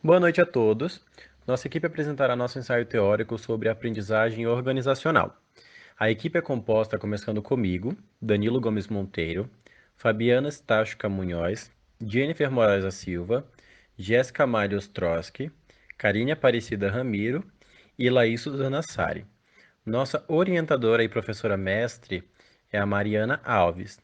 Boa noite a todos. Nossa equipe apresentará nosso ensaio teórico sobre aprendizagem organizacional. A equipe é composta começando comigo, Danilo Gomes Monteiro, Fabiana Stachuca Munhoz, Jennifer Moraes da Silva, Jéssica Mário Ostrowski, Karine Aparecida Ramiro e Laís Suzana Sari. Nossa orientadora e professora mestre é a Mariana Alves.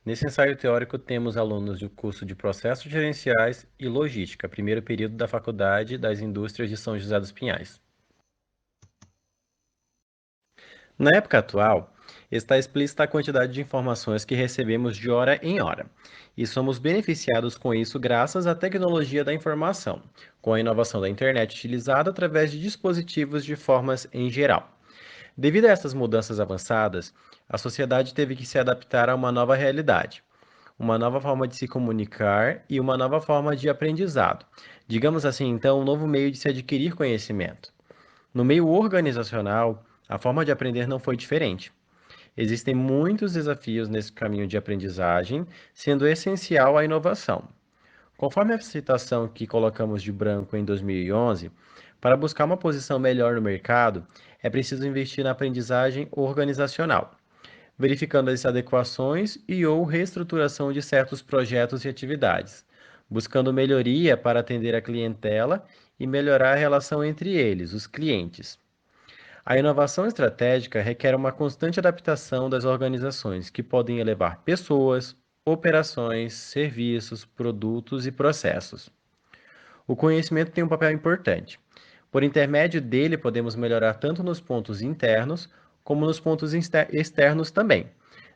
Nesse ensaio teórico temos alunos do curso de Processos Gerenciais e Logística, primeiro período da Faculdade das Indústrias de São José dos Pinhais. Na época atual, está explícita a quantidade de informações que recebemos de hora em hora, e somos beneficiados com isso graças à tecnologia da informação, com a inovação da internet utilizada através de dispositivos de formas em geral. Devido a essas mudanças avançadas, a sociedade teve que se adaptar a uma nova realidade, uma nova forma de se comunicar e uma nova forma de aprendizado. Digamos assim, então, um novo meio de se adquirir conhecimento. No meio organizacional, a forma de aprender não foi diferente. Existem muitos desafios nesse caminho de aprendizagem, sendo essencial a inovação. Conforme a citação que colocamos de branco em 2011, para buscar uma posição melhor no mercado, é preciso investir na aprendizagem organizacional, verificando as adequações e/ou reestruturação de certos projetos e atividades, buscando melhoria para atender a clientela e melhorar a relação entre eles, os clientes. A inovação estratégica requer uma constante adaptação das organizações, que podem elevar pessoas, operações, serviços, produtos e processos. O conhecimento tem um papel importante. Por intermédio dele, podemos melhorar tanto nos pontos internos como nos pontos externos também.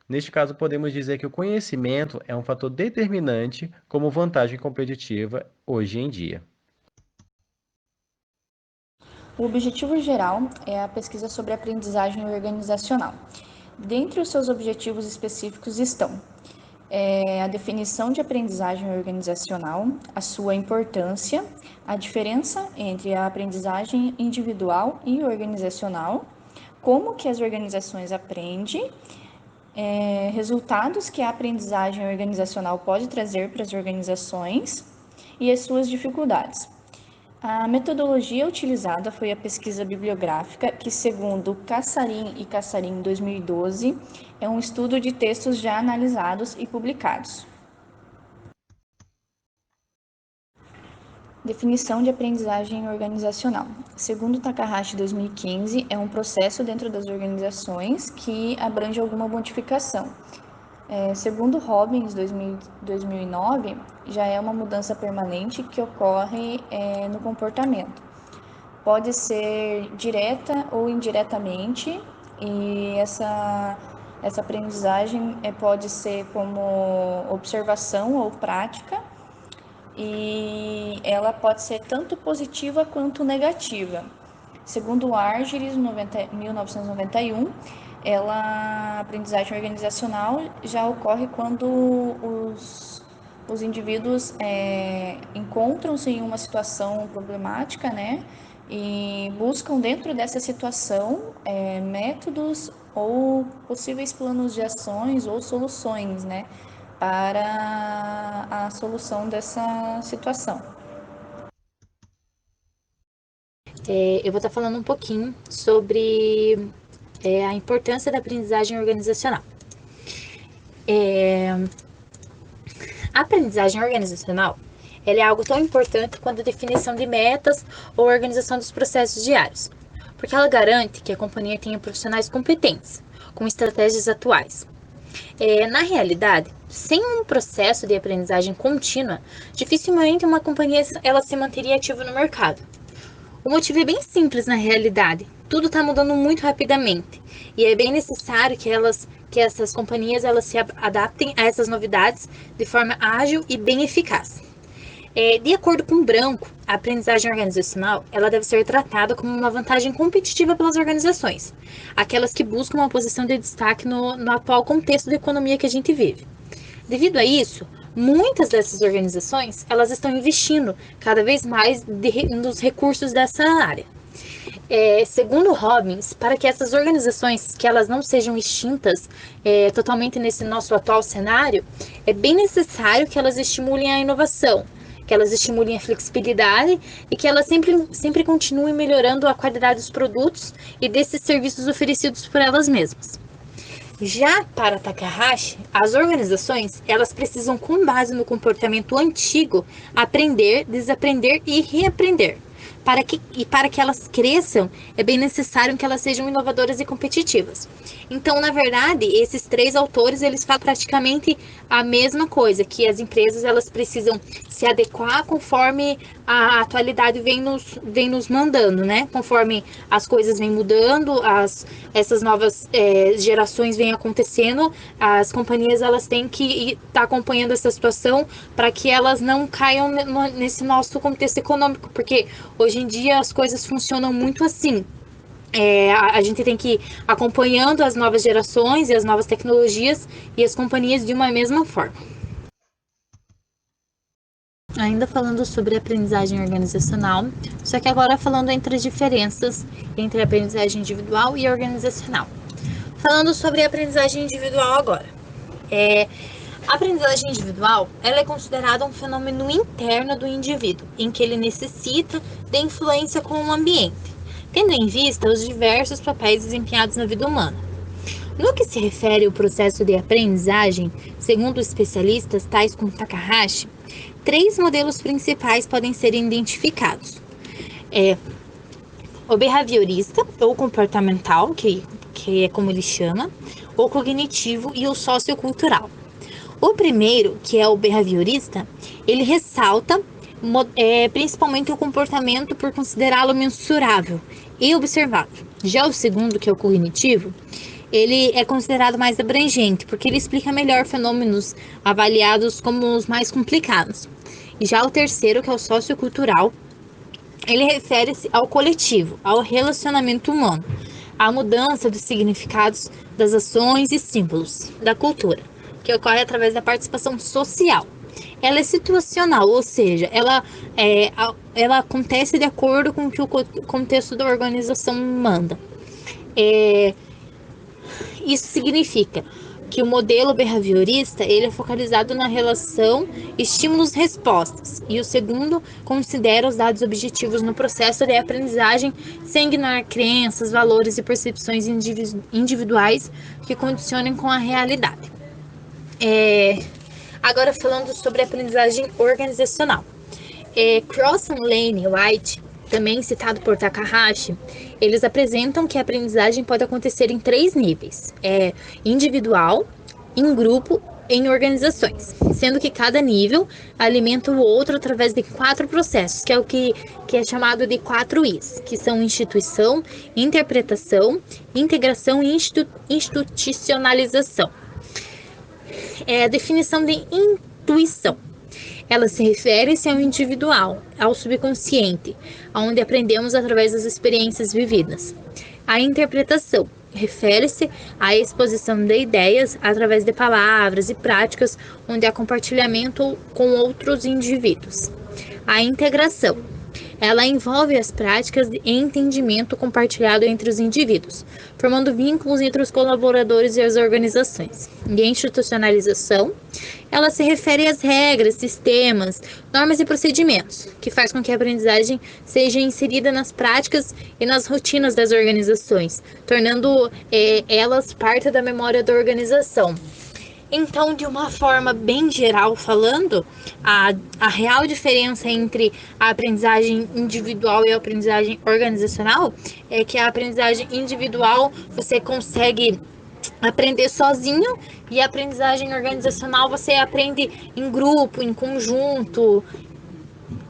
Neste caso, podemos dizer que o conhecimento é um fator determinante como vantagem competitiva hoje em dia. O objetivo geral é a pesquisa sobre aprendizagem organizacional. Dentre os seus objetivos específicos estão a definição de aprendizagem organizacional, a sua importância, a diferença entre a aprendizagem individual e organizacional, como que as organizações aprendem, resultados que a aprendizagem organizacional pode trazer para as organizações e as suas dificuldades. A metodologia utilizada foi a pesquisa bibliográfica, que, segundo Cassarin e Cassarin 2012, é um estudo de textos já analisados e publicados. Definição de aprendizagem organizacional. Segundo Takahashi 2015, é um processo dentro das organizações que abrange alguma modificação. Segundo Robbins 2009, já é uma mudança permanente que ocorre no comportamento. Pode ser direta ou indiretamente, e essa aprendizagem pode ser como observação ou prática, e ela pode ser tanto positiva quanto negativa. Segundo Argyris, 1991, a aprendizagem organizacional já ocorre quando os indivíduos encontram-se em uma situação problemática, né? E buscam dentro dessa situação métodos ou possíveis planos de ações ou soluções, né? Para a solução dessa situação. Eu vou estar falando um pouquinho sobre a importância da aprendizagem organizacional. A aprendizagem organizacional ela é algo tão importante quanto a definição de metas ou a organização dos processos diários, porque ela garante que a companhia tenha profissionais competentes, com estratégias atuais. Na realidade, sem um processo de aprendizagem contínua, dificilmente uma companhia ela se manteria ativa no mercado. O motivo é bem simples na realidade. Tudo está mudando muito rapidamente e é bem necessário que essas companhias elas se adaptem a essas novidades de forma ágil e bem eficaz. De acordo com Branco, a aprendizagem organizacional ela deve ser tratada como uma vantagem competitiva pelas organizações, aquelas que buscam uma posição de destaque no atual contexto da economia que a gente vive. Devido a isso, muitas dessas organizações elas estão investindo cada vez mais nos recursos dessa área. Segundo Robbins, para que essas organizações que elas não sejam extintas totalmente nesse nosso atual cenário, é bem necessário que elas estimulem a inovação, que elas estimulem a flexibilidade e que elas sempre continuem melhorando a qualidade dos produtos e desses serviços oferecidos por elas mesmas. Já para Takahashi, as organizações elas precisam, com base no comportamento antigo, aprender, desaprender e reaprender. Para que elas cresçam, é bem necessário que elas sejam inovadoras e competitivas. Então, na verdade, esses três autores, eles falam praticamente a mesma coisa, que as empresas elas precisam se adequar conforme a atualidade vem nos mandando, né? Conforme as coisas vêm mudando, essas novas gerações vêm acontecendo, as companhias elas têm que estar acompanhando essa situação para que elas não caiam nesse nosso contexto econômico, porque hoje em dia as coisas funcionam muito assim. A gente tem que ir acompanhando as novas gerações e as novas tecnologias e as companhias de uma mesma forma. Ainda falando sobre aprendizagem organizacional, só que agora falando entre as diferenças entre a aprendizagem individual e organizacional. Falando sobre a aprendizagem individual agora. A aprendizagem individual ela é considerada um fenômeno interno do indivíduo, em que ele necessita de influência com o ambiente, tendo em vista os diversos papéis desempenhados na vida humana. No que se refere ao processo de aprendizagem, segundo especialistas tais como Takahashi, 3 modelos principais podem ser identificados. O behaviorista, ou comportamental, que é como ele chama, o cognitivo e o sociocultural. O primeiro, que é o behaviorista, ele ressalta principalmente o comportamento por considerá-lo mensurável e observável. Já o segundo, que é o cognitivo, ele é considerado mais abrangente, porque ele explica melhor fenômenos avaliados como os mais complicados. E já o terceiro, que é o sociocultural, ele refere-se ao coletivo, ao relacionamento humano, à mudança dos significados das ações e símbolos da cultura, que ocorre através da participação social. Ela é situacional, ou seja, ela acontece de acordo com o que o contexto da organização manda. Isso significa que o modelo behaviorista ele é focalizado na relação estímulos-respostas, e o segundo considera os dados objetivos no processo de aprendizagem sem ignorar crenças, valores e percepções individuais que condicionem com a realidade. Agora falando sobre a aprendizagem organizacional. Crossan, Lane e White, também citado por Takahashi, eles apresentam que a aprendizagem pode acontecer em 3 níveis: individual, em grupo, em organizações, sendo que cada nível alimenta o outro através de 4 processos, que é o que é chamado de 4 Is, que são instituição, interpretação, integração e institucionalização. A definição de intuição. Ela se refere-se ao individual, ao subconsciente, onde aprendemos através das experiências vividas. A interpretação refere-se à exposição de ideias através de palavras e práticas, onde há compartilhamento com outros indivíduos. A integração. Ela envolve as práticas de entendimento compartilhado entre os indivíduos, formando vínculos entre os colaboradores e as organizações. E a institucionalização, ela se refere às regras, sistemas, normas e procedimentos, que faz com que a aprendizagem seja inserida nas práticas e nas rotinas das organizações, tornando elas parte da memória da organização. Então, de uma forma bem geral falando, a real diferença entre a aprendizagem individual e a aprendizagem organizacional é que a aprendizagem individual você consegue aprender sozinho e a aprendizagem organizacional você aprende em grupo, em conjunto,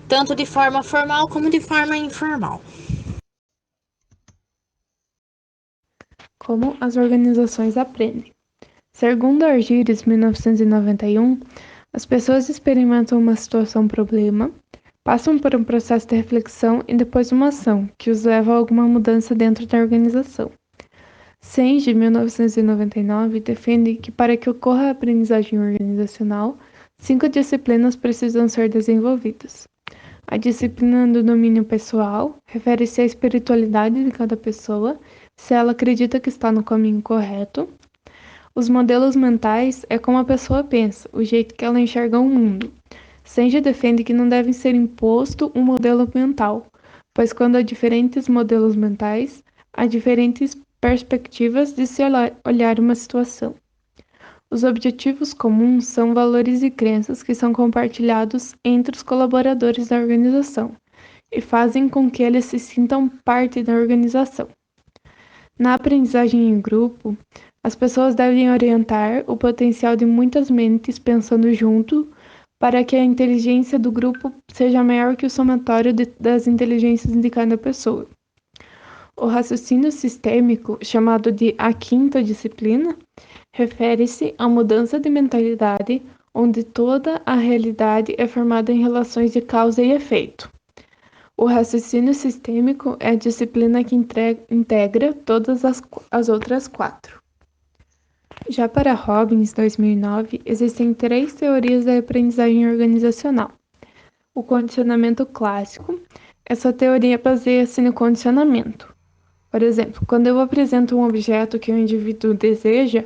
tanto de forma formal como de forma informal. Como as organizações aprendem. Segundo Argyris, 1991, as pessoas experimentam uma situação-problema, passam por um processo de reflexão e depois uma ação, que os leva a alguma mudança dentro da organização. Senge, 1999, defende que para que ocorra a aprendizagem organizacional, 5 disciplinas precisam ser desenvolvidas. A disciplina do domínio pessoal refere-se à espiritualidade de cada pessoa, se ela acredita que está no caminho correto. Os modelos mentais é como a pessoa pensa, o jeito que ela enxerga o mundo. Senge defende que não deve ser imposto um modelo mental, pois quando há diferentes modelos mentais, há diferentes perspectivas de se olhar uma situação. Os objetivos comuns são valores e crenças que são compartilhados entre os colaboradores da organização e fazem com que eles se sintam parte da organização. Na aprendizagem em grupo, as pessoas devem orientar o potencial de muitas mentes pensando junto para que a inteligência do grupo seja maior que o somatório das inteligências de cada pessoa. O raciocínio sistêmico, chamado de a quinta disciplina, refere-se à mudança de mentalidade onde toda a realidade é formada em relações de causa e efeito. O raciocínio sistêmico é a disciplina que integra todas as outras 4. Já para Robbins, 2009, existem 3 teorias da aprendizagem organizacional. O condicionamento clássico. Essa teoria baseia-se no condicionamento. Por exemplo, quando eu apresento um objeto que o indivíduo deseja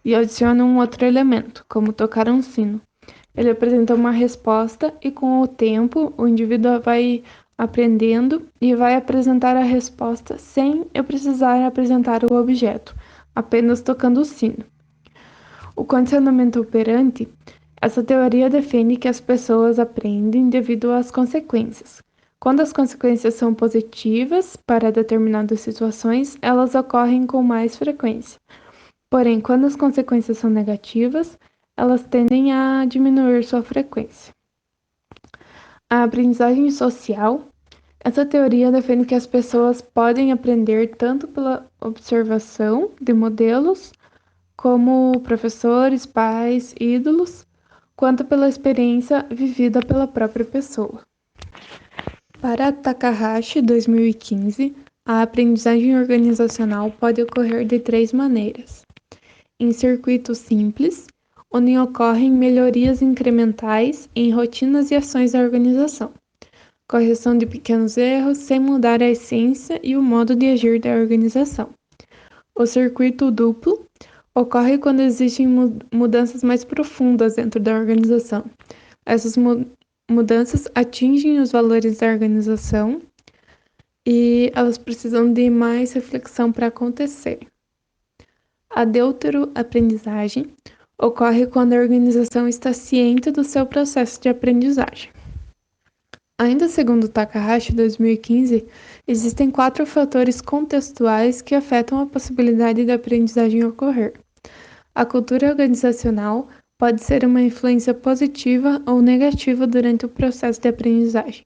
e adiciono um outro elemento, como tocar um sino, ele apresenta uma resposta e com o tempo o indivíduo vai aprendendo e vai apresentar a resposta sem eu precisar apresentar o objeto, apenas tocando o sino. O condicionamento operante, essa teoria defende que as pessoas aprendem devido às consequências. Quando as consequências são positivas para determinadas situações, elas ocorrem com mais frequência. Porém, quando as consequências são negativas, elas tendem a diminuir sua frequência. A aprendizagem social. Essa teoria defende que as pessoas podem aprender tanto pela observação de modelos, como professores, pais, ídolos, quanto pela experiência vivida pela própria pessoa. Para Takahashi, 2015, a aprendizagem organizacional pode ocorrer de 3 maneiras. Em circuitos simples, onde ocorrem melhorias incrementais em rotinas e ações da organização. Correção de pequenos erros sem mudar a essência e o modo de agir da organização. O circuito duplo ocorre quando existem mudanças mais profundas dentro da organização. Essas mudanças atingem os valores da organização e elas precisam de mais reflexão para acontecer. A deuteroaprendizagem ocorre quando a organização está ciente do seu processo de aprendizagem. Ainda segundo Takahashi, 2015, existem 4 fatores contextuais que afetam a possibilidade da aprendizagem ocorrer. A cultura organizacional pode ser uma influência positiva ou negativa durante o processo de aprendizagem.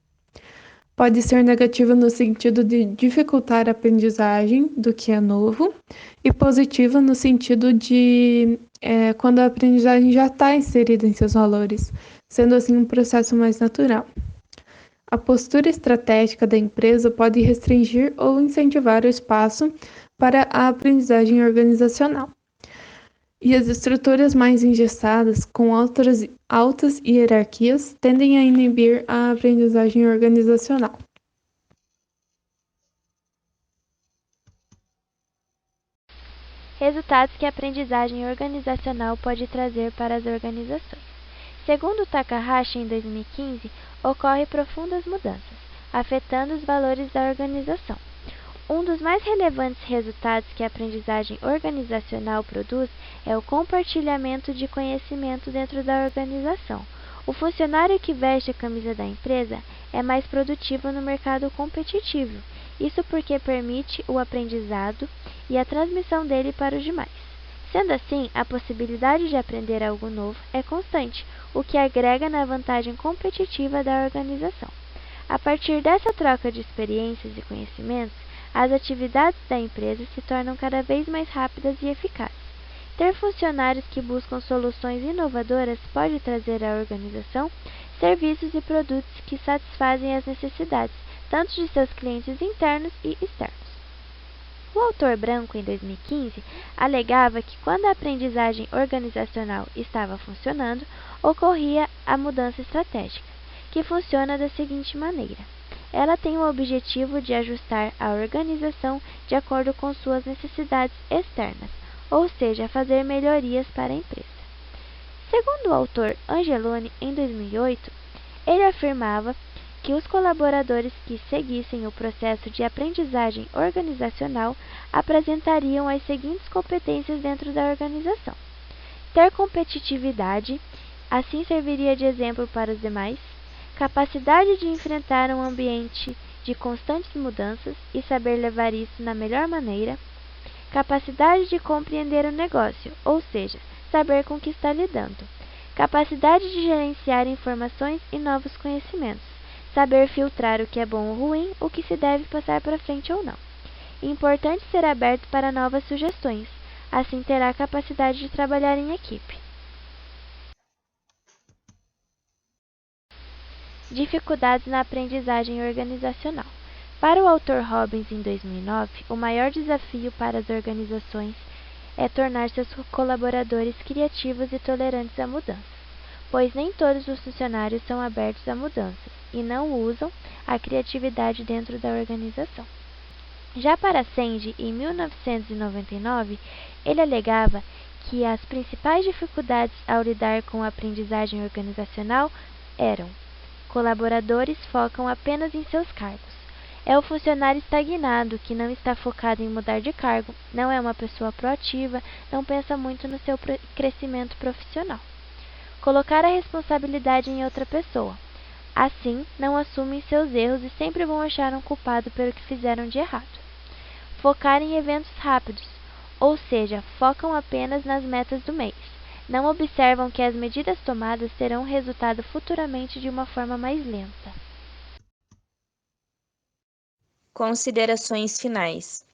Pode ser negativa no sentido de dificultar a aprendizagem do que é novo e positiva no sentido de quando a aprendizagem já está inserida em seus valores, sendo assim um processo mais natural. A postura estratégica da empresa pode restringir ou incentivar o espaço para a aprendizagem organizacional. E as estruturas mais engessadas, com altas hierarquias, tendem a inibir a aprendizagem organizacional. Resultados que a aprendizagem organizacional pode trazer para as organizações. Segundo Takahashi, em 2015, ocorrem profundas mudanças, afetando os valores da organização. Um dos mais relevantes resultados que a aprendizagem organizacional produz é o compartilhamento de conhecimento dentro da organização. O funcionário que veste a camisa da empresa é mais produtivo no mercado competitivo, isso porque permite o aprendizado e a transmissão dele para os demais. Sendo assim, a possibilidade de aprender algo novo é constante, o que agrega na vantagem competitiva da organização. A partir dessa troca de experiências e conhecimentos, as atividades da empresa se tornam cada vez mais rápidas e eficazes. Ter funcionários que buscam soluções inovadoras pode trazer à organização serviços e produtos que satisfazem as necessidades, tanto de seus clientes internos e externos. O autor branco, em 2015, alegava que quando a aprendizagem organizacional estava funcionando, ocorria a mudança estratégica, que funciona da seguinte maneira. Ela tem o objetivo de ajustar a organização de acordo com suas necessidades externas, ou seja, fazer melhorias para a empresa. Segundo o autor Angeloni, em 2008, Ele afirmava que os colaboradores que seguissem o processo de aprendizagem organizacional apresentariam as seguintes competências dentro da organização: ter competitividade, assim serviria de exemplo para os demais; capacidade de enfrentar um ambiente de constantes mudanças e saber levar isso na melhor maneira; capacidade de compreender o negócio, ou seja, saber com o que está lidando; capacidade de gerenciar informações e novos conhecimentos, saber filtrar o que é bom ou ruim, o que se deve passar para frente ou não. Importante ser aberto para novas sugestões, assim terá a capacidade de trabalhar em equipe. Dificuldades na aprendizagem organizacional. Para o autor Robbins, em 2009, o maior desafio para as organizações é tornar seus colaboradores criativos e tolerantes a mudanças, pois nem todos os funcionários são abertos a mudanças e não usam a criatividade dentro da organização. Já para Sandy, em 1999, ele alegava que as principais dificuldades ao lidar com a aprendizagem organizacional eram: colaboradores focam apenas em seus cargos. É o funcionário estagnado, que não está focado em mudar de cargo, não é uma pessoa proativa, não pensa muito no seu crescimento profissional. Colocar a responsabilidade em outra pessoa. Assim, não assumem seus erros e sempre vão achar um culpado pelo que fizeram de errado. Focar em eventos rápidos, ou seja, focam apenas nas metas do mês. Não observam que as medidas tomadas terão resultado futuramente de uma forma mais lenta. Considerações finais.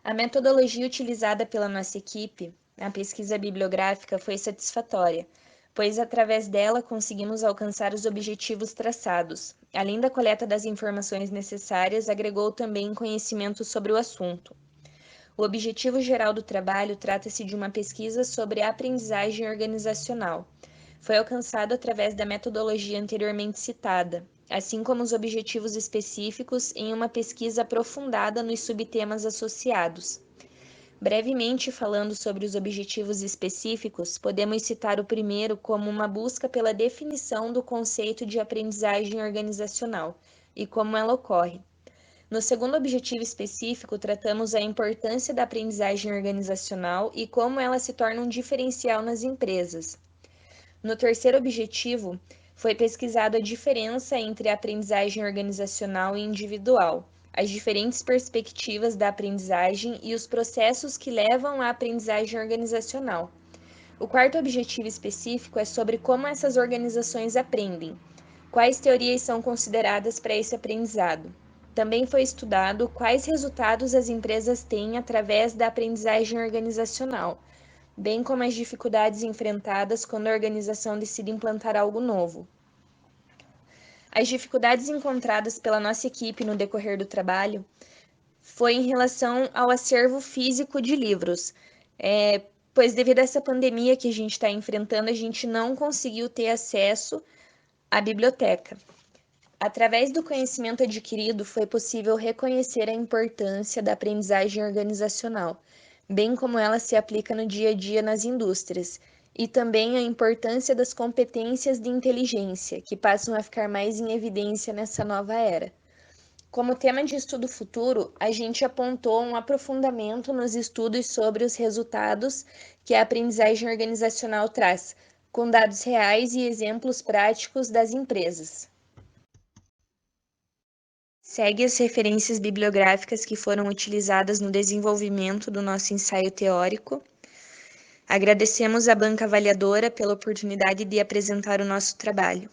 A metodologia utilizada pela nossa equipe, a pesquisa bibliográfica, foi satisfatória, pois através dela conseguimos alcançar os objetivos traçados. Além da coleta das informações necessárias, agregou também conhecimento sobre o assunto. O objetivo geral do trabalho trata-se de uma pesquisa sobre a aprendizagem organizacional. Foi alcançado através da metodologia anteriormente citada, assim como os objetivos específicos em uma pesquisa aprofundada nos subtemas associados. Brevemente falando sobre os objetivos específicos, podemos citar o primeiro como uma busca pela definição do conceito de aprendizagem organizacional e como ela ocorre. No segundo objetivo específico, tratamos a importância da aprendizagem organizacional e como ela se torna um diferencial nas empresas. No terceiro objetivo, foi pesquisada a diferença entre a aprendizagem organizacional e individual, as diferentes perspectivas da aprendizagem e os processos que levam à aprendizagem organizacional. O quarto objetivo específico é sobre como essas organizações aprendem, quais teorias são consideradas para esse aprendizado. Também foi estudado quais resultados as empresas têm através da aprendizagem organizacional, bem como as dificuldades enfrentadas quando a organização decide implantar algo novo. As dificuldades encontradas pela nossa equipe no decorrer do trabalho foi em relação ao acervo físico de livros, pois devido a essa pandemia que a gente está enfrentando, a gente não conseguiu ter acesso à biblioteca. Através do conhecimento adquirido, foi possível reconhecer a importância da aprendizagem organizacional, bem como ela se aplica no dia a dia nas indústrias, e também a importância das competências de inteligência, que passam a ficar mais em evidência nessa nova era. Como tema de estudo futuro, a gente apontou um aprofundamento nos estudos sobre os resultados que a aprendizagem organizacional traz, com dados reais e exemplos práticos das empresas. Segue as referências bibliográficas que foram utilizadas no desenvolvimento do nosso ensaio teórico. Agradecemos à banca avaliadora pela oportunidade de apresentar o nosso trabalho.